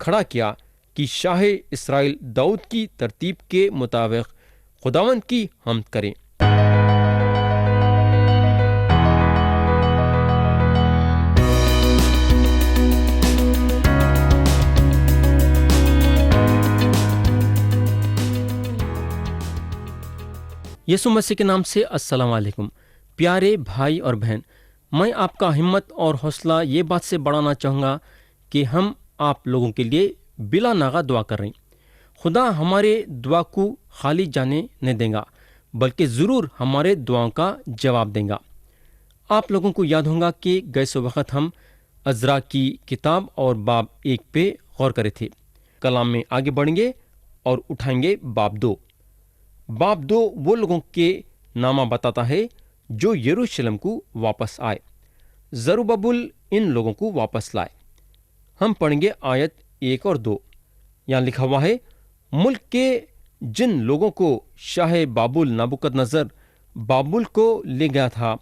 کھڑا کیا کہ شاہ اسرائیل داؤد کی ترتیب کے مطابق خداوند کی حمد کریں۔ یسوع مسیح کے نام سے السلام علیکم پیارے بھائی اور بہن، میں آپ کا ہمت اور حوصلہ یہ بات سے بڑھانا چاہوں گا کہ ہم آپ لوگوں کے لیے بلا ناغہ دعا کر رہے ہیں۔ خدا ہمارے دعا کو خالی جانے نہیں دیں گا، بلکہ ضرور ہمارے دعاؤں کا جواب دیں گا۔ آپ لوگوں کو یاد ہوگا کہ گئے سو وقت ہم عزرا کی کتاب اور باب 1 پہ غور کرے تھے۔ کلام میں آگے بڑھیں گے اور اٹھائیں گے باب 2۔ باب 2 وہ لوگوں کے نامہ بتاتا ہے جو یروشلم کو واپس آئے۔ زروبابل ان لوگوں کو واپس لائے۔ ہم پڑھیں گے آیت 1 اور 2۔ یہاں لکھا ہوا ہے، ملک کے جن لوگوں کو شاہ بابل نبوکدنضر بابل کو لے گیا تھا،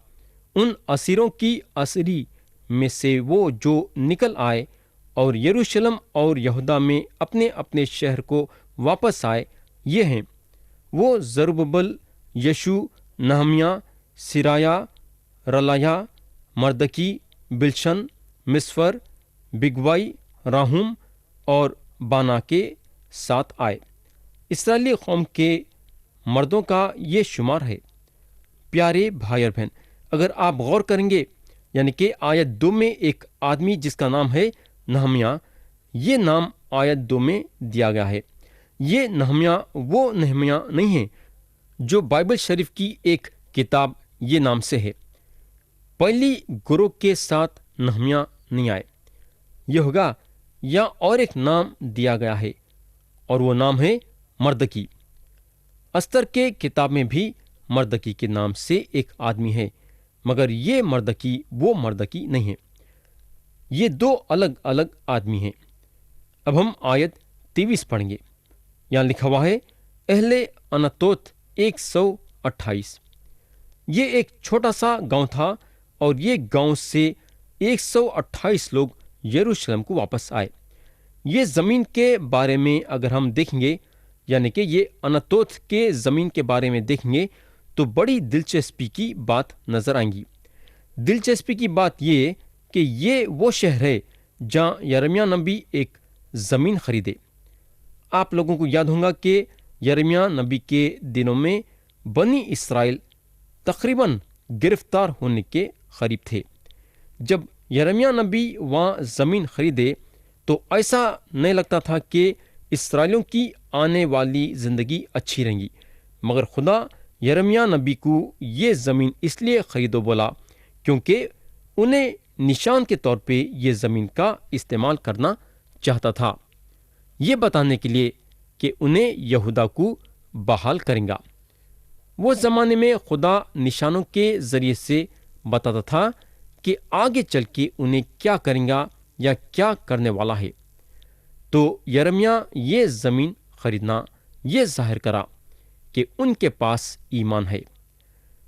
ان اسیروں کی اسیری میں سے وہ جو نکل آئے اور یروشلم اور یہودا میں اپنے اپنے شہر کو واپس آئے، یہ ہیں: وہ زربابل، یشو، نہمیہ، سرایہ، رلایہ، مردکی، بلشن، مسفر، بگوائی، راہوم اور بانا کے ساتھ آئے۔ اسرائیلی قوم کے مردوں کا یہ شمار ہے۔ پیارے بھائی اور بہن، اگر آپ غور کریں گے، یعنی کہ آیت 2 میں ایک آدمی جس کا نام ہے نہمیہ، یہ نام آیت 2 میں دیا گیا ہے۔ یہ نہمیہ وہ نہمیہ نہیں ہے جو بائبل شریف کی ایک کتاب یہ نام سے ہے۔ پہلی گروہ کے ساتھ نہمیہ نہیں آئے۔ یہودا یا اور ایک نام دیا گیا ہے اور وہ نام ہے مردکی۔ استر کے کتاب میں بھی مردکی کے نام سے ایک آدمی ہے، مگر یہ مردکی وہ مردکی نہیں ہے۔ یہ 2 الگ الگ آدمی ہیں۔ اب ہم آیت 23 پڑھیں گے۔ یہاں لکھا ہوا ہے، اہل انتوت 128۔ یہ ایک چھوٹا سا گاؤں تھا اور یہ گاؤں سے 128 لوگ یروشلم کو واپس آئے۔ یہ زمین کے بارے میں اگر ہم دیکھیں گے، یعنی کہ یہ انتوت کے زمین کے بارے میں دیکھیں گے تو بڑی دلچسپی کی بات نظر آئیں گی۔ دلچسپی کی بات یہ کہ یہ وہ شہر ہے جہاں یرمیہ نبی ایک زمین خریدے۔ آپ لوگوں کو یاد ہوگا کہ یرمیہ نبی کے دنوں میں بنی اسرائیل تقریباً گرفتار ہونے کے قریب تھے۔ جب یرمیہ نبی وہاں زمین خریدے تو ایسا نہیں لگتا تھا کہ اسرائیلیوں کی آنے والی زندگی اچھی رہے گی، مگر خدا یرمیہ نبی کو یہ زمین اس لیے خریدو بولا کیونکہ انہیں نشان کے طور پہ یہ زمین کا استعمال کرنا چاہتا تھا، یہ بتانے کے لیے کہ انہیں یہودا کو بحال کریں گا۔ وہ زمانے میں خدا نشانوں کے ذریعے سے بتاتا تھا کہ آگے چل کے انہیں کیا کریں گا یا کیا کرنے والا ہے۔ تو یرمیہ یہ زمین خریدنا یہ ظاہر کرا کہ ان کے پاس ایمان ہے۔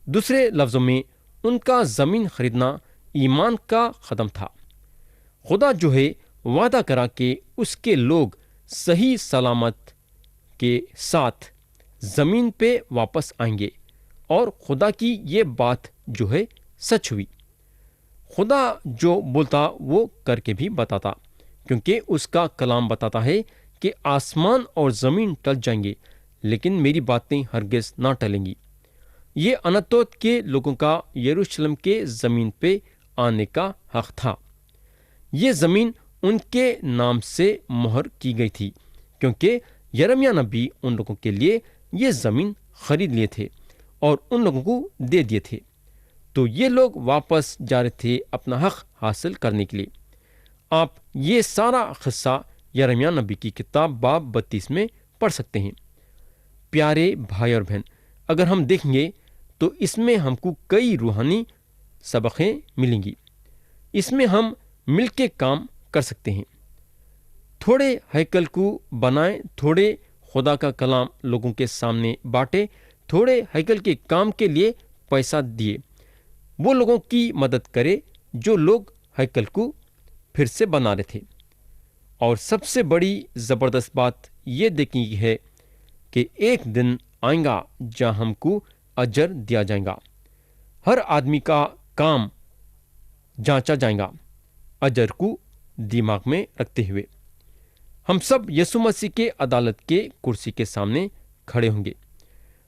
دوسرے لفظوں میں ان کا زمین خریدنا ایمان کا قدم تھا۔ خدا جو ہے وعدہ کرا کہ اس کے لوگ صحیح سلامت کے ساتھ زمین پہ واپس آئیں گے، اور خدا کی یہ بات جو ہے سچ ہوئی۔ خدا جو بولتا وہ کر کے بھی بتاتا، کیونکہ اس کا کلام بتاتا ہے کہ آسمان اور زمین ٹل جائیں گے لیکن میری باتیں ہرگز نہ ٹلیں گی۔ یہ انتوت کے لوگوں کا یروشلم کے زمین پہ آنے کا حق تھا۔ یہ زمین ان کے نام سے مہر کی گئی تھی کیونکہ یرمیہ نبی ان لوگوں کے لیے یہ زمین خرید لیے تھے اور ان لوگوں کو دے دیے تھے۔ تو یہ لوگ واپس جا رہے تھے اپنا حق حاصل کرنے کے لیے۔ آپ یہ سارا قصہ یرمیہ نبی کی کتاب باب 32 میں پڑھ سکتے ہیں۔ پیارے بھائی اور بہن، اگر ہم دیکھیں گے تو اس میں ہم کو کئی روحانی سبقیں ملیں گی۔ اس میں ہم مل کے کام کر سکتے ہیں۔ تھوڑے ہیکل کو بنائیں، تھوڑے خدا کا کلام لوگوں کے سامنے بانٹے، تھوڑے ہیکل کے کام کے لیے پیسہ دیے۔ وہ لوگوں کی مدد کرے جو لوگ ہیکل کو پھر سے بنا رہے تھے، اور سب سے بڑی زبردست بات یہ دیکھنے کی ہے کہ ایک دن آئیں گا جہاں ہم کو اجر دیا جائے گا۔ ہر آدمی کا کام جانچا جائے گا اجر کو دماغ میں رکھتے ہوئے۔ ہم سب یسوع مسیح کے عدالت کے کرسی کے سامنے کھڑے ہوں گے۔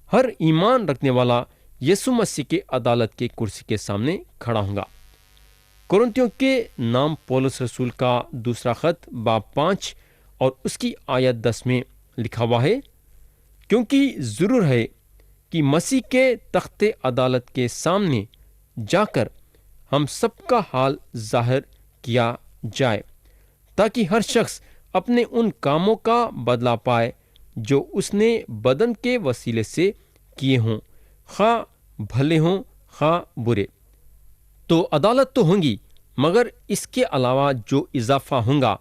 ہر ایمان رکھنے والا یسوع مسیح کے عدالت کے کرسی کے سامنے کھڑا ہوں گا۔ کرنتیوں کے نام پولس رسول کا دوسرا خط باب 5 اور اس کی آیت 10 میں لکھا ہوا ہے، کیونکہ ضرور ہے کہ مسیح کے تخت عدالت کے سامنے جا کر ہم سب کا حال ظاہر کیا جائے، تاکہ ہر شخص اپنے ان کاموں کا بدلہ پائے جو اس نے بدن کے وسیلے سے کیے ہوں، خواہ بھلے ہوں خواہ برے۔ تو عدالت تو ہوں گی، مگر اس کے علاوہ جو اضافہ ہوں گا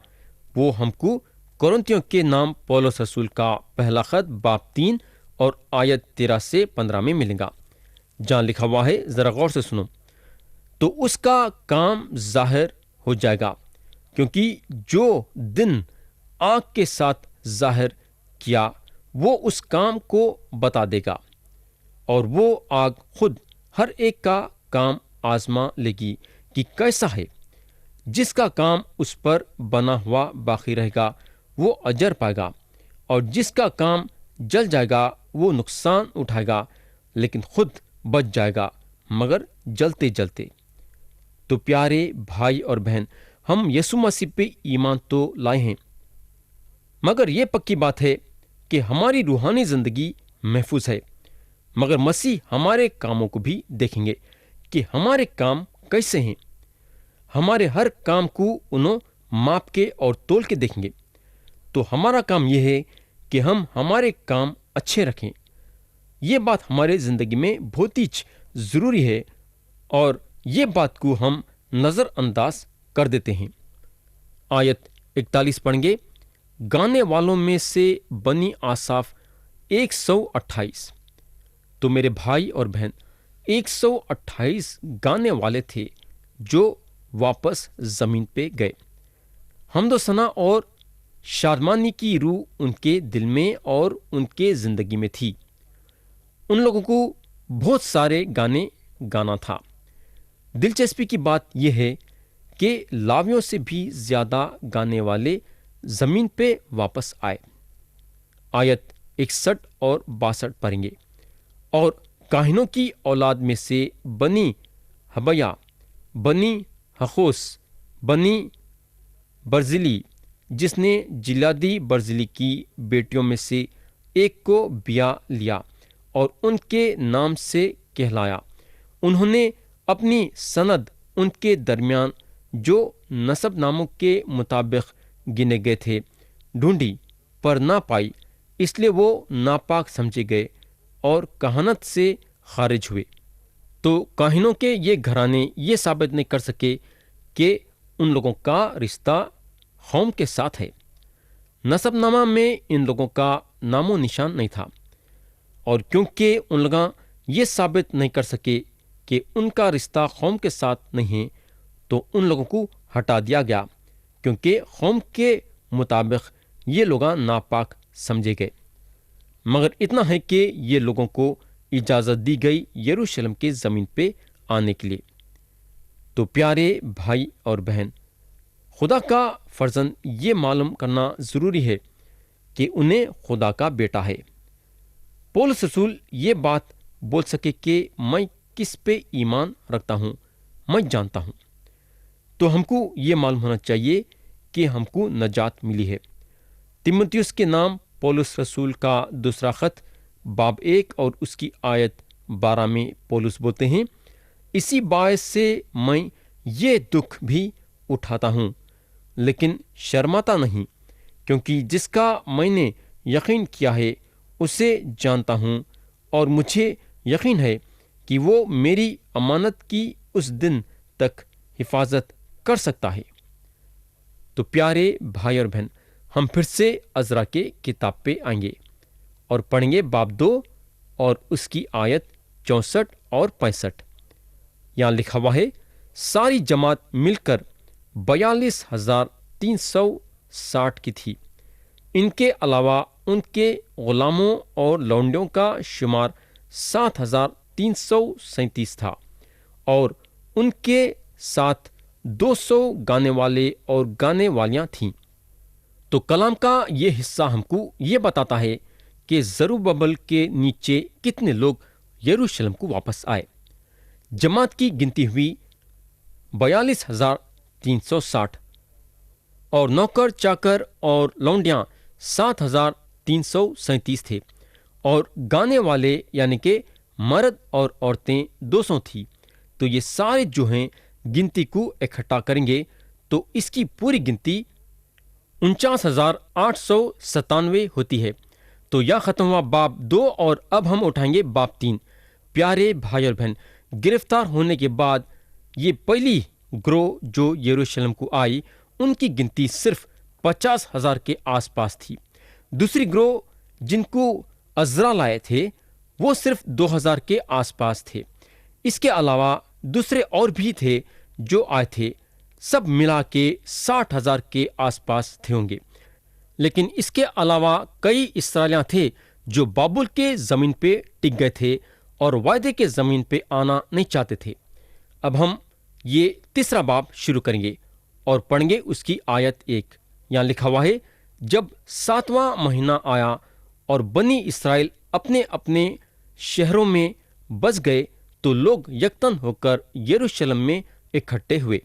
وہ ہم کو کرنتیوں کے نام پولس رسول کا پہلا خط باب 3 اور آیت 13 سے 15 میں ملے گا، جہاں لکھا ہوا ہے، ذرا غور سے سنو۔ تو اس کا کام ظاہر ہو جائے گا، کیونکہ جو دن آنکھ کے ساتھ ظاہر کیا وہ اس کام کو بتا دے گا، اور وہ آگ خود ہر ایک کا کام آزما لے گی کہ کیسا ہے۔ جس کا کام اس پر بنا ہوا باقی رہے گا وہ اجر پائے گا، اور جس کا کام جل جائے گا وہ نقصان اٹھائے گا، لیکن خود بچ جائے گا مگر جلتے جلتے۔ تو پیارے بھائی اور بہن، ہم یسوع مسیح پہ ایمان تو لائے ہیں، مگر یہ پکی بات ہے کہ ہماری روحانی زندگی محفوظ ہے۔ مگر مسیح ہمارے کاموں کو بھی دیکھیں گے کہ ہمارے کام کیسے ہیں۔ ہمارے ہر کام کو انہوں ماپ کے اور تول کے دیکھیں گے۔ تو ہمارا کام یہ ہے کہ ہم ہمارے کام اچھے رکھیں۔ یہ بات ہمارے زندگی میں بہت ہی ضروری ہے، اور یہ بات کو ہم نظر انداز کر دیتے ہیں۔ آیت 41 پڑھیں گے، گانے والوں میں سے بنی آصاف 128۔ تو میرے بھائی اور بہن، 128 گانے والے تھے جو واپس زمین پہ گئے۔ حمد و ثنا اور شادمانی کی روح ان کے دل میں اور ان کے زندگی میں تھی۔ ان لوگوں کو بہت سارے گانے گانا تھا۔ دلچسپی کی بات یہ ہے کہ لاویوں سے بھی زیادہ گانے والے زمین پہ واپس آئے۔ آیت 61 اور 62 پڑھیں گے، اور کاہنوں کی اولاد میں سے بنی حبیا، بنی حخوس، بنی برزلی، جس نے جلادی برزلی کی بیٹیوں میں سے ایک کو بیاہ لیا اور ان کے نام سے کہلایا، انہوں نے اپنی سند ان کے درمیان جو نسب ناموں کے مطابق گنے گئے تھے ڈھونڈی پر نہ پائی، اس لیے وہ ناپاک سمجھے گئے اور کہانت سے خارج ہوئے۔ تو کاہنوں کے یہ گھرانے یہ ثابت نہیں کر سکے کہ ان لوگوں کا رشتہ قوم کے ساتھ ہے۔ نسب نامہ میں ان لوگوں کا نام و نشان نہیں تھا، اور کیونکہ ان لوگ یہ ثابت نہیں کر سکے کہ ان کا رشتہ قوم کے ساتھ نہیں ہے، تو ان لوگوں کو ہٹا دیا گیا، کیونکہ قوم کے مطابق یہ لوگ ناپاک سمجھے گئے۔ مگر اتنا ہے کہ یہ لوگوں کو اجازت دی گئی یروشلم کے زمین پہ آنے کے لیے۔ تو پیارے بھائی اور بہن، خدا کا فرزند یہ معلوم کرنا ضروری ہے کہ انہیں خدا کا بیٹا ہے۔ پولس رسول یہ بات بول سکے کہ میں کس پہ ایمان رکھتا ہوں، میں جانتا ہوں، تو ہم کو یہ معلوم ہونا چاہیے کہ ہم کو نجات ملی ہے۔ تیموتھیوس کے نام پولس رسول کا دوسرا خط باب 1 اور اس کی آیت 12 میں پولس بولتے ہیں، اسی باعث سے میں یہ دکھ بھی اٹھاتا ہوں، لیکن شرماتا نہیں، کیونکہ جس کا میں نے یقین کیا ہے اسے جانتا ہوں، اور مجھے یقین ہے کہ وہ میری امانت کی اس دن تک حفاظت کر سکتا ہے۔ تو پیارے بھائی اور بہن، ہم پھر سے عزرا کے کتاب پہ آئیں گے اور پڑھیں گے باب 2 اور اس کی آیت 64 اور 65۔ یہاں لکھا ہوا ہے، ساری جماعت مل کر 42,300 60 کی تھی۔ ان کے علاوہ ان کے غلاموں اور لونڈیوں کا شمار 7337 تھا، اور ان کے ساتھ 200 گانے والے اور گانے والیاں تھیں۔ تو کلام کا یہ حصہ ہم کو یہ بتاتا ہے کہ زروبابل کے نیچے کتنے لوگ یروشلم کو واپس آئے۔ جماعت کی گنتی ہوئی 42,360، اور نوکر چاکر اور لونڈیاں 7,337 تھے، اور گانے والے یعنی کہ مرد اور عورتیں 200 تھی۔ تو یہ سارے جو ہیں گنتی کو اکٹھا کریں گے تو اس کی پوری گنتی 49,897 ہوتی ہے۔ تو یہ ختم ہوا باب 2، اور اب ہم اٹھائیں گے باب 3۔ پیارے بھائی اور بہن، گرفتار ہونے کے بعد یہ پہلی گروہ جو یروشلم کو آئی، ان کی گنتی صرف 50,000 کے آس پاس تھی۔ دوسری گروہ جن کو عزرا لائے تھے وہ صرف 2,000 کے آس پاس تھے۔ اس کے علاوہ دوسرے اور بھی تھے جو آئے تھے، سب ملا کے 60,000 کے آس پاس تھے ہوں گے۔ لیکن اس کے علاوہ کئی اسرائیلیاں تھے جو بابل کے زمین پہ ٹک گئے تھے اور وعدے کے زمین پہ آنا نہیں چاہتے تھے۔ اب ہم یہ تیسرا باب شروع کریں گے اور پڑھیں گے اس کی آیت 1۔ یہاں لکھا ہوا ہے، جب 7واں مہینہ آیا اور بنی اسرائیل اپنے اپنے شہروں میں بس گئے تو لوگ یکتن ہو کر یروشلم میں اکٹھے ہوئے۔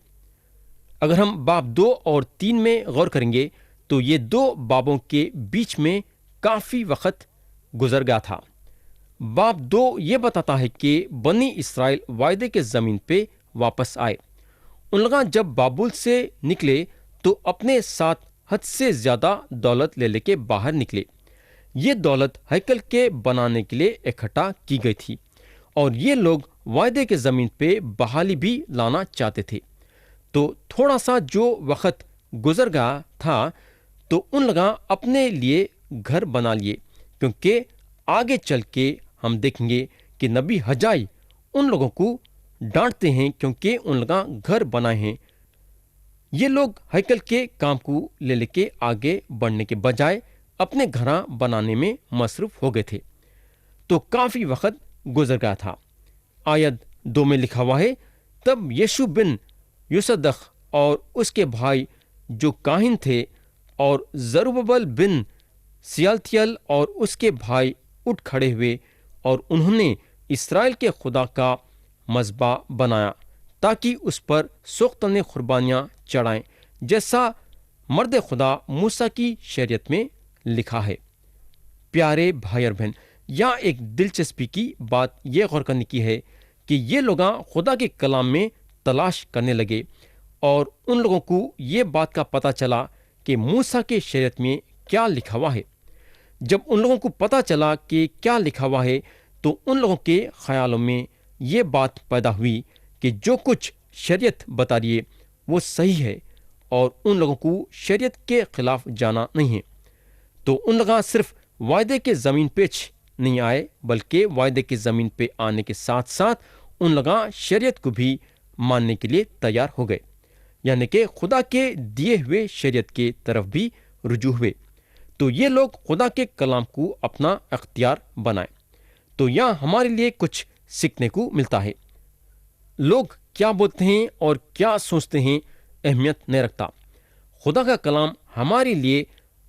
اگر ہم باب 2 اور 3 میں غور کریں گے تو یہ 2 بابوں کے بیچ میں کافی وقت گزر گیا تھا۔ باب 2 یہ بتاتا ہے کہ بنی اسرائیل وعدے کے زمین پہ واپس آئے۔ ان لوگ جب بابل سے نکلے تو اپنے ساتھ حد سے زیادہ دولت لے کے باہر نکلے۔ یہ دولت ہیکل کے بنانے کے لیے اکٹھا کی گئی تھی، اور یہ لوگ وعدے کے زمین پہ بحالی بھی لانا چاہتے تھے۔ تو تھوڑا سا جو وقت گزر گیا تھا تو ان لوگ اپنے لیے گھر بنا لیے، کیونکہ آگے چل کے ہم دیکھیں گے کہ نبی حجائی ان لوگوں کو ڈانٹتے ہیں کیونکہ ان لوگ گھر بنائے ہیں۔ یہ لوگ ہیکل کے کام کو لے کے آگے بڑھنے کے بجائے اپنے گھراں بنانے میں مصروف ہو گئے تھے۔ تو کافی وقت گزر گیا تھا۔ آیت 2 میں لکھا ہوا ہے، تب یشو بن یوسدخ اور اس کے بھائی جو کاہن تھے اور زروبابل بن سیالتیل اور اس کے بھائی اٹھ کھڑے ہوئے، اور انہوں نے اسرائیل کے خدا کا مذبح بنایا تاکہ اس پر سوختنے قربانیاں چڑھائیں، جیسا مرد خدا موسیٰ کی شریعت میں لکھا ہے۔ پیارے بھائی اور بہن، یہاں ایک دلچسپی کی بات یہ غور کرنے کی ہے کہ یہ لوگ خدا کے کلام میں تلاش کرنے لگے، اور ان لوگوں کو یہ بات کا پتہ چلا کہ موسیٰ کے شریعت میں کیا لکھا ہوا ہے۔ جب ان لوگوں کو پتہ چلا کہ کیا لکھا ہوا ہے تو ان لوگوں کے خیالوں میں یہ بات پیدا ہوئی کہ جو کچھ شریعت بتا رہی ہے وہ صحیح ہے، اور ان لوگوں کو شریعت کے خلاف جانا نہیں ہے۔ تو ان لوگ صرف وعدے کے زمین پہ نہیں آئے، بلکہ وعدے کے زمین پہ آنے کے ساتھ ساتھ ان لوگ شریعت کو بھی ماننے کے لیے تیار ہو گئے، یعنی کہ خدا کے دیے ہوئے شریعت کے طرف بھی رجوع ہوئے۔ تو یہ لوگ خدا کے کلام کو اپنا اختیار بنائیں۔ تو یہاں ہمارے لیے کچھ سیکھنے کو ملتا ہے۔ لوگ کیا بولتے ہیں اور کیا سوچتے ہیں اہمیت نہیں رکھتا۔ خدا کا کلام ہمارے لیے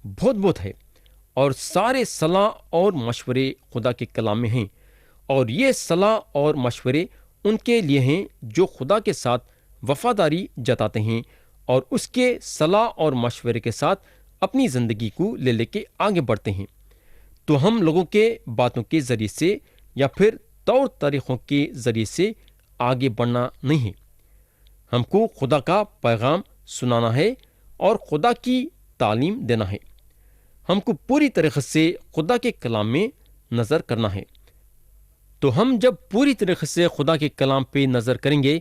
بہت ہے، اور سارے صلاح اور مشورے خدا کے کلام میں ہیں، اور یہ صلاح اور مشورے ان کے لیے ہیں جو خدا کے ساتھ وفاداری جتاتے ہیں اور اس کے صلاح اور مشورے کے ساتھ اپنی زندگی کو لے کے آگے بڑھتے ہیں۔ تو ہم لوگوں کے باتوں کے ذریعے سے یا پھر طور طریقوں کے ذریعے سے آگے بڑھنا نہیں ہے۔ ہم کو خدا کا پیغام سنانا ہے اور خدا کی تعلیم دینا ہے۔ ہم کو پوری طریقے سے خدا کے کلام میں نظر کرنا ہے۔ تو ہم جب پوری طریقے سے خدا کے کلام پہ نظر کریں گے،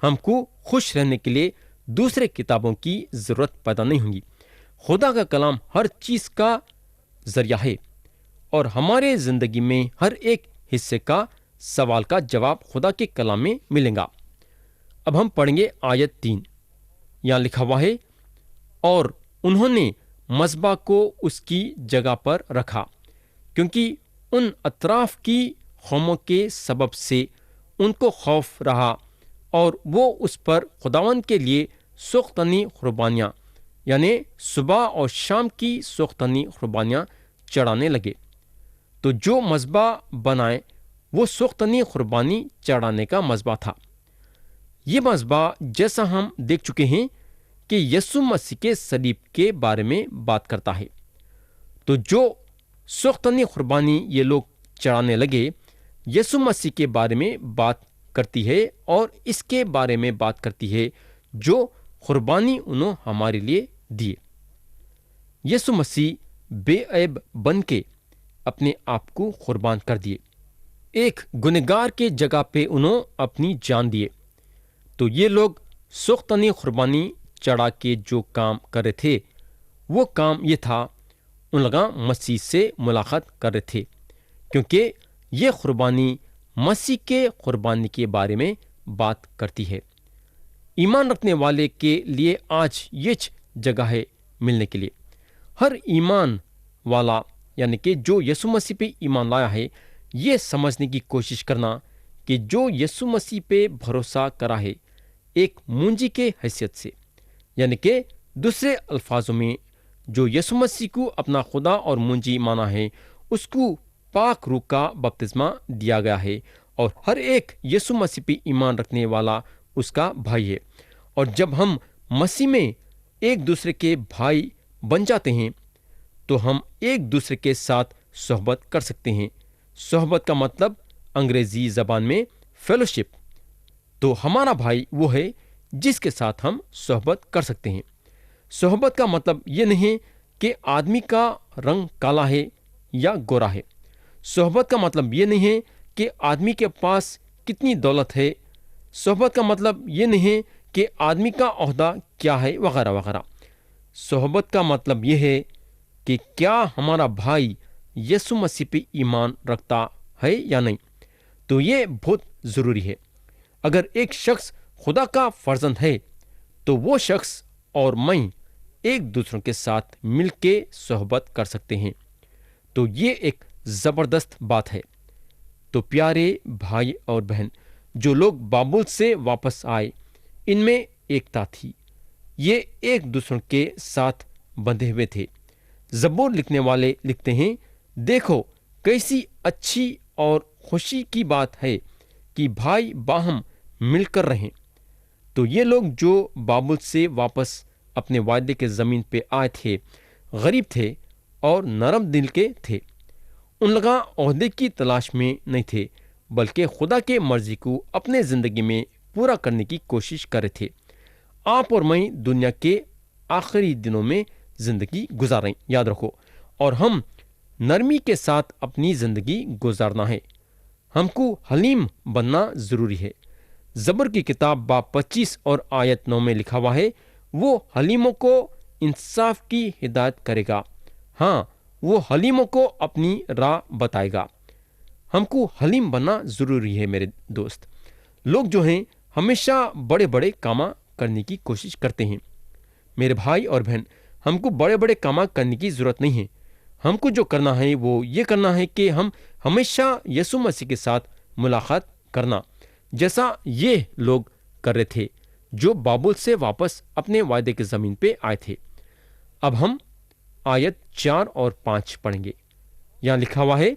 ہم کو خوش رہنے کے لیے دوسرے کتابوں کی ضرورت پیدا نہیں ہوگی۔ خدا کا کلام ہر چیز کا ذریعہ ہے، اور ہمارے زندگی میں ہر ایک حصے کا سوال کا جواب خدا کے کلام میں ملے گا۔ اب ہم پڑھیں گے آیت 3۔ یہاں لکھا ہوا ہے، اور انہوں نے مذبح کو اس کی جگہ پر رکھا، کیونکہ ان اطراف کی قوموں کے سبب سے ان کو خوف رہا اور وہ اس پر خداوند کے لیے سوختنی قربانیاں یعنی صبح اور شام کی سوختنی قربانیاں چڑھانے لگے۔ تو جو مذبح بنائے وہ سوختنی قربانی چڑھانے کا مذبح تھا۔ یہ مذبح جیسا ہم دیکھ چکے ہیں کہ یسوع مسیح کے صلیب کے بارے میں بات کرتا ہے۔ تو جو سوختنی قربانی یہ لوگ چڑھانے لگے یسوع مسیح کے بارے میں بات کرتی ہے اور اس کے بارے میں بات کرتی ہے جو قربانی انہوں ہمارے لیے دیے۔ یسوع مسیح بے عیب بن کے اپنے آپ کو قربان کر دیے، ایک گنہگار کے جگہ پہ انہوں اپنی جان دیے۔ تو یہ لوگ سوختنی قربانی چڑھا کے جو کام کر رہے تھے وہ کام یہ تھا، ان لوگاں مسیح سے ملاقات کر رہے تھے، کیونکہ یہ قربانی مسیح کے قربانی کے بارے میں بات کرتی ہے۔ ایمان رکھنے والے کے لیے آج یہ جگہ ہے ملنے کے لیے۔ ہر ایمان والا یعنی کہ جو یسوع مسیح پہ ایمان لایا ہے یہ سمجھنے کی کوشش کرنا کہ جو یسوع مسیح پہ بھروسہ کرا ہے ایک مونجی کے حیثیت سے، یعنی کہ دوسرے الفاظوں میں جو یسوع مسیح کو اپنا خدا اور مونجی مانا ہے اس کو پاک روح کا بپتسمہ دیا گیا ہے، اور ہر ایک یسوع مسیح پہ ایمان رکھنے والا اس کا بھائی ہے۔ اور جب ہم مسیح میں ایک دوسرے کے بھائی بن جاتے ہیں تو ہم ایک دوسرے کے ساتھ صحبت کر سکتے ہیں۔ صحبت کا مطلب انگریزی زبان میں فیلوشپ۔ تو ہمارا بھائی وہ ہے جس کے ساتھ ہم صحبت کر سکتے ہیں۔ صحبت کا مطلب یہ نہیں کہ آدمی کا رنگ کالا ہے یا گورا ہے۔ صحبت کا مطلب یہ نہیں ہے کہ آدمی کے پاس کتنی دولت ہے۔ صحبت کا مطلب یہ نہیں کہ آدمی کا عہدہ کیا ہے وغیرہ وغیرہ۔ صحبت کا مطلب یہ ہے کہ کیا ہمارا بھائی یسوع مسیح پہ ایمان رکھتا ہے یا نہیں۔ تو یہ بہت ضروری ہے۔ اگر ایک شخص خدا کا فرزند ہے تو وہ شخص اور میں ایک دوسروں کے ساتھ مل کے صحبت کر سکتے ہیں۔ تو یہ ایک زبردست بات ہے۔ تو پیارے بھائی اور بہن، جو لوگ بابل سے واپس آئے ان میں ایکتا تھی، یہ ایک دوسروں کے ساتھ بندھے ہوئے تھے۔ زبور لکھنے والے لکھتے ہیں، دیکھو کیسی اچھی اور خوشی کی بات ہے کہ بھائی باہم مل کر رہیں۔ تو یہ لوگ جو بابل سے واپس اپنے وعدے کے زمین پہ آئے تھے غریب تھے اور نرم دل کے تھے۔ ان لوگاں عہدے کی تلاش میں نہیں تھے بلکہ خدا کے مرضی کو اپنے زندگی میں پورا کرنے کی کوشش کر رہے تھے۔ آپ اور میں دنیا کے آخری دنوں میں زندگی گزار رہے ہیں، یاد رکھو، اور ہم نرمی کے ساتھ اپنی زندگی گزارنا ہے۔ ہم کو حلیم بننا ضروری ہے۔ زبر کی کتاب باب 25 اور آیت 9 میں لکھا ہوا ہے، وہ حلیموں کو انصاف کی ہدایت کرے گا، ہاں وہ حلیموں کو اپنی راہ بتائے گا۔ ہم کو حلیم بننا ضروری ہے میرے دوست۔ لوگ جو ہیں ہمیشہ بڑے بڑے کام کرنے کی کوشش کرتے ہیں۔ میرے بھائی اور بہن، ہم کو بڑے بڑے کام کرنے کی ضرورت نہیں ہے۔ ہم کو جو کرنا ہے وہ یہ کرنا ہے کہ ہم ہمیشہ یسوع مسیح کے ساتھ ملاقات کرنا، جیسا یہ لوگ کر رہے تھے جو بابل سے واپس اپنے وعدے کے زمین پہ آئے تھے۔ اب ہم آیت 4 اور 5 پڑھیں گے۔ یہاں لکھا ہوا ہے،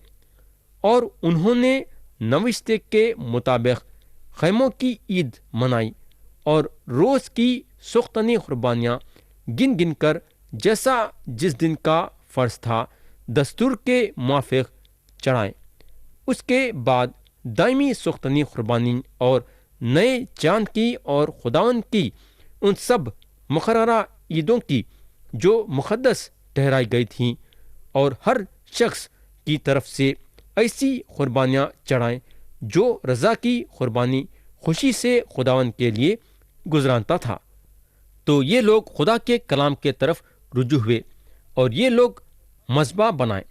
اور انہوں نے نوشتے کے مطابق خیموں کی عید منائی اور روز کی سختنی قربانیاں گن گن کر جیسا جس دن کا فرض تھا دستور کے موافق چڑھائیں۔ اس کے بعد دائمی سختنی قربانی اور نئے چاند کی اور خداوند کی ان سب مقررہ عیدوں کی جو مقدس ٹھہرائی گئی تھیں، اور ہر شخص کی طرف سے ایسی قربانیاں چڑھائیں جو رضا کی قربانی خوشی سے خداوند کے لیے گزرانتا تھا۔ تو یہ لوگ خدا کے کلام کے طرف رجوع ہوئے اور یہ لوگ مذبح بنائیں،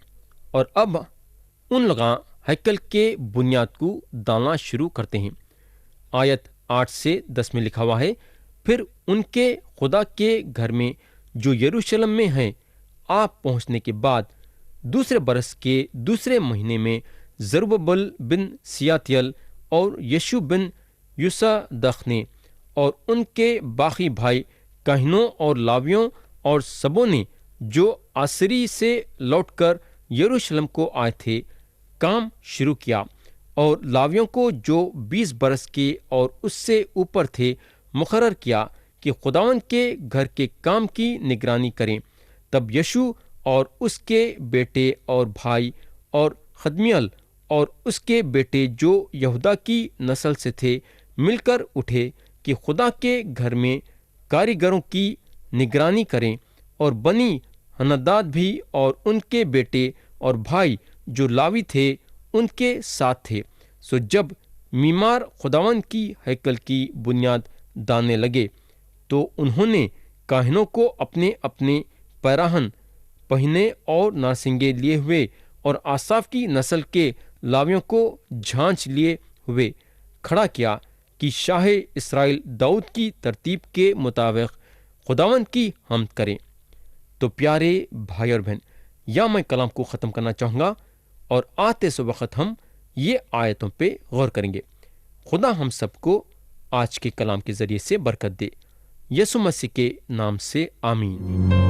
اور اب ان لوگاں ہیکل کے بنیاد کو ڈالنا شروع کرتے ہیں۔ آیت 8 سے 10 میں لکھا ہوا ہے، پھر ان کے خدا کے گھر میں جو یروشلم میں ہیں، آپ پہنچنے کے بعد دوسرے برس کے دوسرے مہینے میں زربابل بن سیاتیل اور یشو بن یوسادخ نے اور ان کے باقی بھائی کاہنوں اور لاویوں اور سبوں نے جو آسری سے لوٹ کر یروشلم کو آئے تھے کام شروع کیا، اور لاویوں کو جو 20 برس کے اور اس سے اوپر تھے مقرر کیا کہ خداوند کے گھر کے کام کی نگرانی کریں۔ تب یشو اور اس کے بیٹے اور بھائی اور خدمیل اور اس کے بیٹے جو یہودا کی نسل سے تھے مل کر اٹھے کہ خدا کے گھر میں کاریگروں کی نگرانی کریں، اور بنی ہناداد بھی اور ان کے بیٹے اور بھائی جو لاوی تھے ان کے ساتھ تھے۔ سو جب میمار خداوند کی ہیکل کی بنیاد ڈالنے لگے تو انہوں نے کاہنوں کو اپنے اپنے پیراہن پہنے اور نارسنگے لیے ہوئے اور آصاف کی نسل کے لاویوں کو جھانچ لیے ہوئے کھڑا کیا کہ شاہ اسرائیل داؤد کی ترتیب کے مطابق خداوند کی حمد کریں۔ تو پیارے بھائی اور بہن، یا میں کلام کو ختم کرنا چاہوں گا اور آتے سے وقت ہم یہ آیتوں پہ غور کریں گے۔ خدا ہم سب کو آج کے کلام کے ذریعے سے برکت دے، یسوع مسیح کے نام سے آمین۔